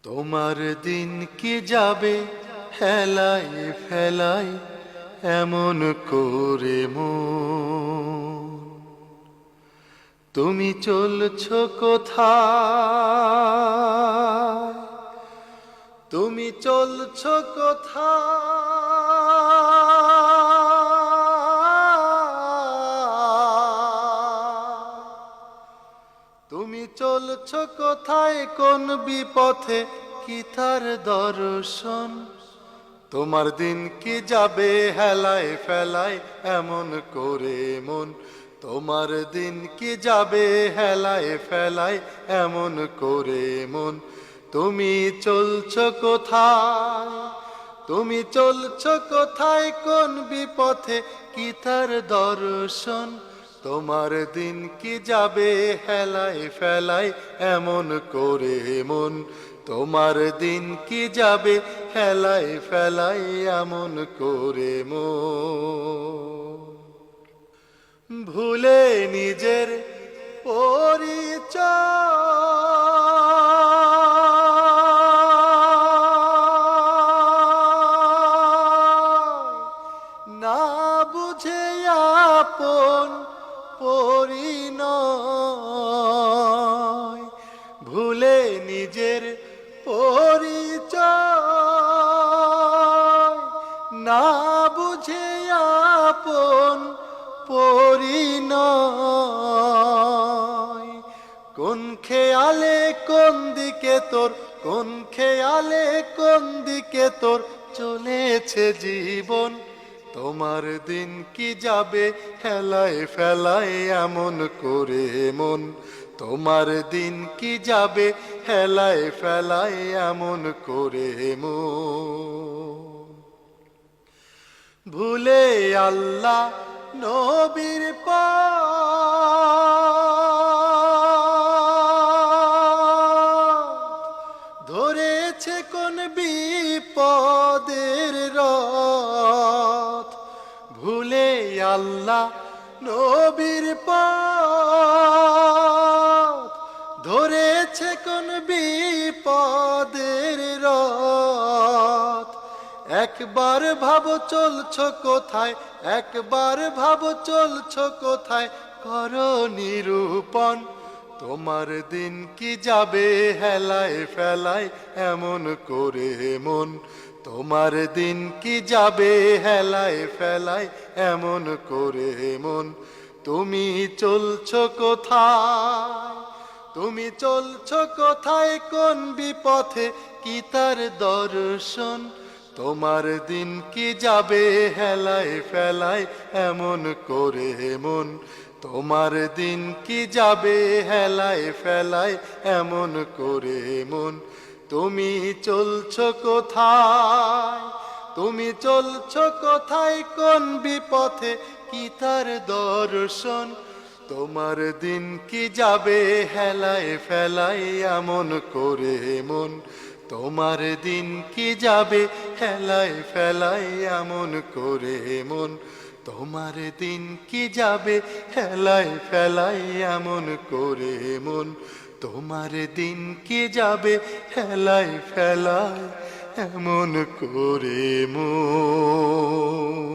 তোমার দিন কি যাবে হেলাই ফেলাই এমন করে মন। তুমি চলছ কোথায়, তুমি চলছ কোথায়, তুমি চলছ কোথায় কোন বিপথে কি তার দর্শন। তোমার দিন কি যাবে হেলায় ফেলায় এমন করে মন। তোমার দিন কি যাবে হেলায় ফেলায় এমন করে মন। তুমি চলছ কোথায়, তুমি চলছ কোথায় কোন বিপথে কি তার দর্শন। তোমার দিন কি যাবে হেলায় ফেলায় এমন করে মন। তোমার দিন কি যাবে হেলায় ফেলায় এমন করে মন। ভুলে নিজের পরিচয়, না বুঝে আপন পরিণয়। ভুলে নিজের পরিচয়, না বুঝে আপন পরিণয়। কোন খেয়ালে কোন দিকে তোর, কোন খেয়ালে কোন দিকে তোর চলেছে জীবন। তোমার দিন কি যাবে হেলায় ফেলায় এমন করে মন। তোমার দিন কি যাবে হেলায় ফেলায় এমন করে মন। ভুলে আল্লাহ নবীর পথ, ধরেছে কোন বিপদের রথ। ভুলে আল্লাহ নবীর পথ, ধরেছে কোন বিপদের রথ। একবার ভাবো চলছ কোথায়, একবার ভাবো চলছ কোথায় করো নিরূপণ। তোমার দিন কি যাবে হেলায় ফেলায় এমন করে মন। তোমার দিন কি যাবে হেলায় ফেলায় এমন করে মন। তুমি চলছ কোথায়, তুমি চলছ কোথায় কোন বিপথে কি তার দর্শন। তোমার দিন কি যাবে হেলায় ফেলায় এমন করে মন। তোমার দিন কি যাবে হেলায় ফেলায় এমন করে মন। তুমি চলছ কোথায়, তুমি চলছ কোথায় কোন বিপথে কি তার দর্শন। তোমার দিন কি যাবে হেলায় ফেলায় এমন করে মন। তোমার দিন কি যাবে হেলায় ফেলায় এমন করে মন। তোমার দিন কি যাবে হেলায় ফেলায় এমন করে মন। তোমার দিন কি যাবে হেলায় ফেলায় এমন করে মন।